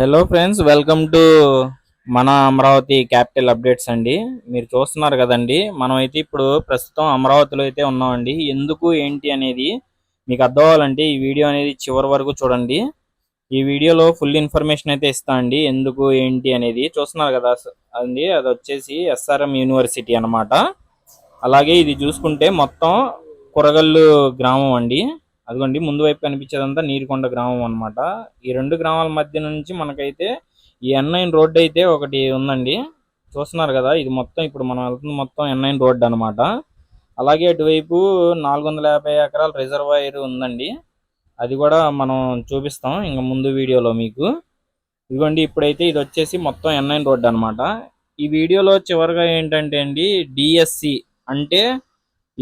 Hello friends, welcome to మన Amaravati capital updates అండి. మీరు చూస్తున్నారు కదండి, మనం అయితే ఇప్పుడు ప్రస్తుతం అమరావతిలో అయితే ఉన్నామండి. ఎందుకు ఏంటి అనేది మీకు అర్థం అవ్వాలంటే ఈ వీడియో అనేది చివరి వరకు చూడండి. ఈ వీడియోలో ఫుల్ ఇన్ఫర్మేషన్ అయితే ఇస్తా అండి, ఎందుకు ఏంటి అనేది. చూస్తున్నారు కదా అండి, అది వచ్చేసి ఎస్ఆర్ఎం యూనివర్సిటీ అన్నమాట. అలాగే ఇది చూసుకుంటే మొత్తం కురగల్లు గ్రామం అండి. అదిగోండి ముందు వైపు కనిపించేదంతా నీరుకొండ గ్రామం అన్నమాట. ఈ రెండు గ్రామాల మధ్య నుంచి మనకైతే ఈ N9 రోడ్డు అయితే ఒకటి ఉందండి. చూస్తున్నారు కదా, ఇది మొత్తం ఇప్పుడు మనం వెళ్తుంది మొత్తం N9 రోడ్డు అన్నమాట. అలాగే అటువైపు 450 ఎకరాల రిజర్వాయర్ ఉందండి. అది కూడా మనం చూపిస్తాం ఇంకా ముందు వీడియోలో మీకు. ఇదిగోండి ఇప్పుడైతే ఇది వచ్చేసి మొత్తం N9 రోడ్డు అన్నమాట. ఈ వీడియోలో చివరిగా ఏంటంటే అండి, డిఎస్సి అంటే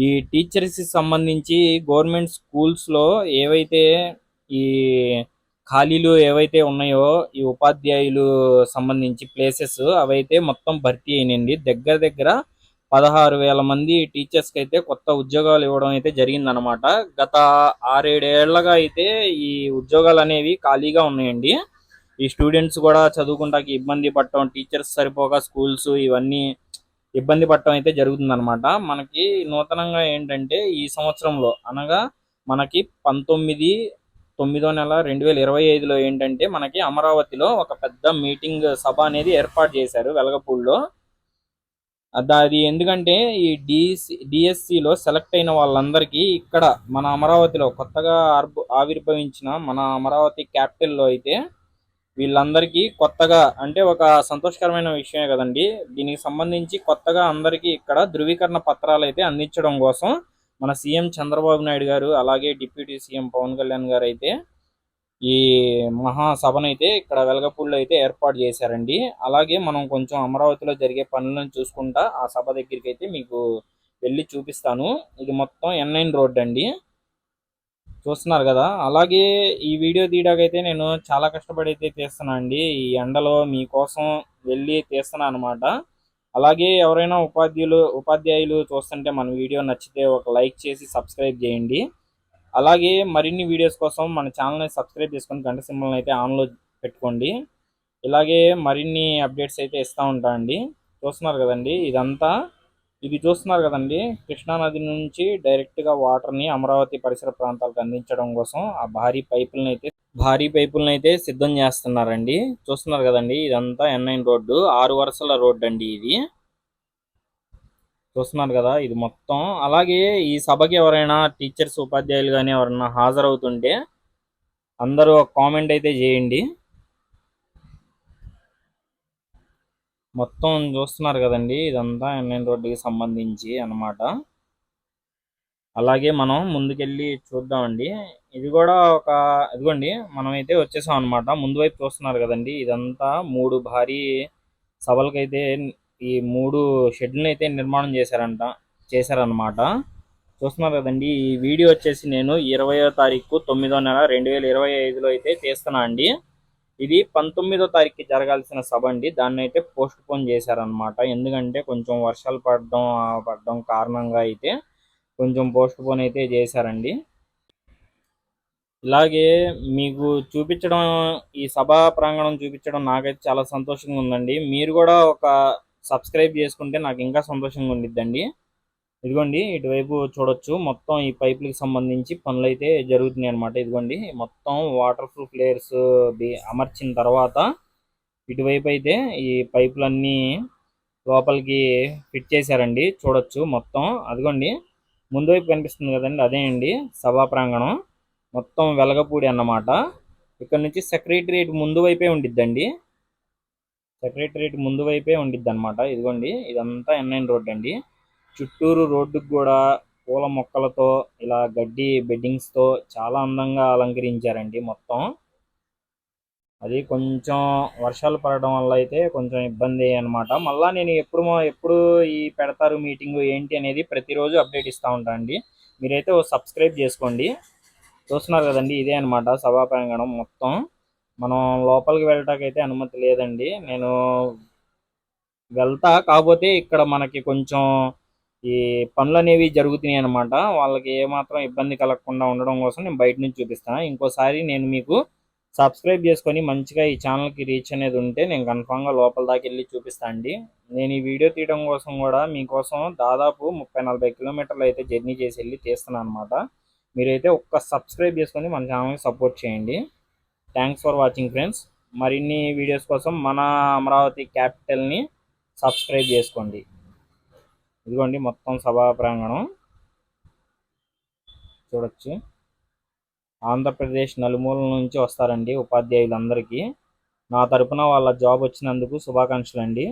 ఈ టీచర్స్ కి సంబంధించి గవర్నమెంట్ స్కూల్స్ లో ఏవైతే ఈ ఖాళీలు ఏవైతే ఉన్నాయో, ఈ ఉపాధ్యాయులు సంబంధించి ప్లేసెస్ అవైతే మొత్తం భర్తీ అయినండి. దగ్గర దగ్గర 16,000 మంది టీచర్స్ కి అయితే కొత్త ఉద్యోగాలు ఇవ్వడం అయితే జరిగిందనమాట. గత 6-7 ఏళ్లగా అయితే ఈ ఉద్యోగాలు అనేవి ఖాళీగా ఉన్నాయండి. ఈ స్టూడెంట్స్ కూడా చదువుకుంటాకి ఇబ్బంది పడటం, టీచర్స్ సరిపోక స్కూల్స్ ఇవన్నీ ఇబ్బంది పడటం అయితే జరుగుతుందన్నమాట. మనకి నూతనంగా ఏంటంటే ఈ సంవత్సరంలో అనగా మనకి 9/9 2025లో ఏంటంటే మనకి అమరావతిలో ఒక పెద్ద మీటింగ్ సభ అనేది ఏర్పాటు చేశారు వెలగపూడిలో. అది ఎందుకంటే ఈ డిఎస్సిలో సెలెక్ట్ అయిన వాళ్ళందరికీ ఇక్కడ మన అమరావతిలో కొత్తగా ఆవిర్భవించిన మన అమరావతి క్యాపిటల్లో అయితే వీళ్ళందరికీ కొత్తగా అంటే ఒక సంతోషకరమైన విషయమే కదండి. దీనికి సంబంధించి కొత్తగా అందరికీ ఇక్కడ ధృవీకరణ పత్రాలు అయితే అందించడం కోసం మన సీఎం చంద్రబాబు నాయుడు గారు అలాగే డిప్యూటీ సీఎం పవన్ కళ్యాణ్ గారు అయితే ఈ మహాసభనైతే ఇక్కడ వెలగపూడిలో అయితే ఏర్పాటు చేశారండి. అలాగే మనం కొంచెం అమరావతిలో జరిగే పనులను చూసుకుంటా ఆ సభ దగ్గరికి అయితే మీకు వెళ్ళి చూపిస్తాను. ఇది మొత్తం N9 రోడ్ అండి, చూస్తున్నారు కదా. అలాగే ఈ వీడియో తీయడాకైతే నేను చాలా కష్టపడి అయితే తీస్తున్నా అండి. ఈ ఎండలో మీకోసం వెళ్ళి తీస్తున్నా అనమాట. అలాగే ఎవరైనా ఉపాధ్యాయులు చూస్తుంటే మన వీడియో నచ్చితే ఒక లైక్ చేసి సబ్స్క్రైబ్ చేయండి. అలాగే మరిన్ని వీడియోస్ కోసం మన ఛానల్ని సబ్స్క్రైబ్ చేసుకొని గంట సింబల్ని అయితే ఆన్లో పెట్టుకోండి. ఇలాగే మరిన్ని అప్డేట్స్ అయితే ఇస్తూ ఉంటా అండి. చూస్తున్నారు కదండి ఇదంతా, ఇది చూస్తున్నారు కదండి, కృష్ణానది నుంచి డైరెక్ట్గా వాటర్ని అమరావతి పరిసర ప్రాంతాలకు అందించడం కోసం ఆ భారీ పైపులను అయితే సిద్ధం చేస్తున్నారండి. చూస్తున్నారు కదండి ఇదంతా N9 రోడ్డు, 6 వరుసల రోడ్డు అండి ఇది. చూస్తున్నారు కదా ఇది మొత్తం. అలాగే ఈ సభకి ఎవరైనా టీచర్స్ ఉపాధ్యాయులు కానీ ఎవరైనా హాజరవుతుంటే అందరూ ఒక కామెంట్ అయితే చేయండి. మొత్తం చూస్తున్నారు కదండి ఇదంతా N9 రోడ్డుకి సంబంధించి అన్నమాట. అలాగే మనం ముందుకెళ్ళి చూద్దామండి. ఇది కూడా ఇదిగోండి మనం అయితే వచ్చేసాం అనమాట. ముందు వైపు చూస్తున్నారు కదండి, ఇదంతా 3 భారీ సభలకైతే ఈ 3 షెడ్యూల్ని అయితే నిర్మాణం చేశారనమాట. చూస్తున్నారు కదండి, ఈ వీడియో వచ్చేసి నేను 20వ తారీఖు 9వ నెల 2025లో అయితే తీస్తున్నా అండి. ఇది 19వ తారీఖుకి జరగాల్సిన సభ అండి. దాన్ని అయితే పోస్ట్ పోన్ చేశారనమాట. ఎందుకంటే కొంచెం వర్షాలు పడడం కారణంగా అయితే కొంచెం పోస్ట్ పోన్ అయితే చేశారండి. ఇలాగే మీకు చూపించడం, ఈ సభా ప్రాంగణం చూపించడం నాకైతే చాలా సంతోషంగా ఉందండి. మీరు కూడా ఒక సబ్స్క్రైబ్ చేసుకుంటే నాకు ఇంకా సంతోషంగా ఉండిద్దండి. ఇదిగోండి ఇటువైపు చూడొచ్చు, మొత్తం ఈ పైపులకి సంబంధించి పనులు అయితే జరుగుతున్నాయి అనమాట. ఇదిగోండి మొత్తం వాటర్ ప్రూఫ్ లేయర్స్ అమర్చిన తర్వాత ఇటువైపు అయితే ఈ పైపులన్నీ లోపలికి ఫిట్ చేశారండి. చూడొచ్చు మొత్తం. అదిగోండి ముందు వైపు కనిపిస్తుంది కదండి, అదే అండి సభా ప్రాంగణం. మొత్తం వెలగపూడి అన్నమాట. ఇక్కడ నుంచి సెక్రటరియట్ ముందు వైపే ఉండిద్దండి. సెక్రటరియట్ ముందు వైపే ఉండిద్ది అనమాట. ఇదిగోండి ఇదంతా N9 రోడ్ అండి. చుట్టూరు రోడ్డుకు కూడా పూల మొక్కలతో ఇలా గడ్డి బెడ్డింగ్స్తో చాలా అందంగా అలంకరించారండి మొత్తం. అది కొంచెం వర్షాలు పడడం వల్ల అయితే కొంచెం ఇబ్బంది అనమాట. మళ్ళీ నేను ఎప్పుడు ఈ పెడతారు మీటింగ్ ఏంటి అనేది ప్రతిరోజు అప్డేట్ ఇస్తూ ఉంటాను అండి. మీరైతే ఓ సబ్స్క్రైబ్ చేసుకోండి. చూస్తున్నారు కదండి ఇదే అనమాట సభా ప్రాంగణం మొత్తం. మనం లోపలికి వెళ్ళటానికి అనుమతి లేదండి. నేను వెళ్తా, కాకపోతే ఇక్కడ మనకి కొంచెం ఈ పనులు అనేవి జరుగుతున్నాయి అనమాట. వాళ్ళకి ఏమాత్రం ఇబ్బంది కలగకుండా ఉండడం కోసం నేను బయట నుంచి చూపిస్తాను. ఇంకోసారి నేను మీకు సబ్స్క్రైబ్ చేసుకొని మంచిగా ఈ ఛానల్కి రీచ్ అనేది ఉంటే నేను కన్ఫామ్గా లోపల దాకా వెళ్ళి చూపిస్తాను అండి. నేను ఈ వీడియో తీయడం కోసం కూడా మీకోసం దాదాపు 30-40 కిలోమీటర్లు అయితే జర్నీ చేసి వెళ్ళి తీస్తున్నాను అనమాట. మీరైతే ఒక్క సబ్స్క్రైబ్ చేసుకొని మన ఛానల్కి సపోర్ట్ చేయండి. Thanks for watching friends. మరిన్ని వీడియోస్ కోసం మన అమరావతి క్యాపిటల్ని సబ్స్క్రైబ్ చేసుకోండి. ఇదిగోండి మొత్తం సభా ప్రాంగణం చూడొచ్చు. ఆంధ్రప్రదేశ్ నలుమూలల నుంచి వస్తారండి ఉపాధ్యాయులందరికీ. నా తరపున వాళ్ళ జాబ్ వచ్చినందుకు శుభాకాంక్షలు అండి.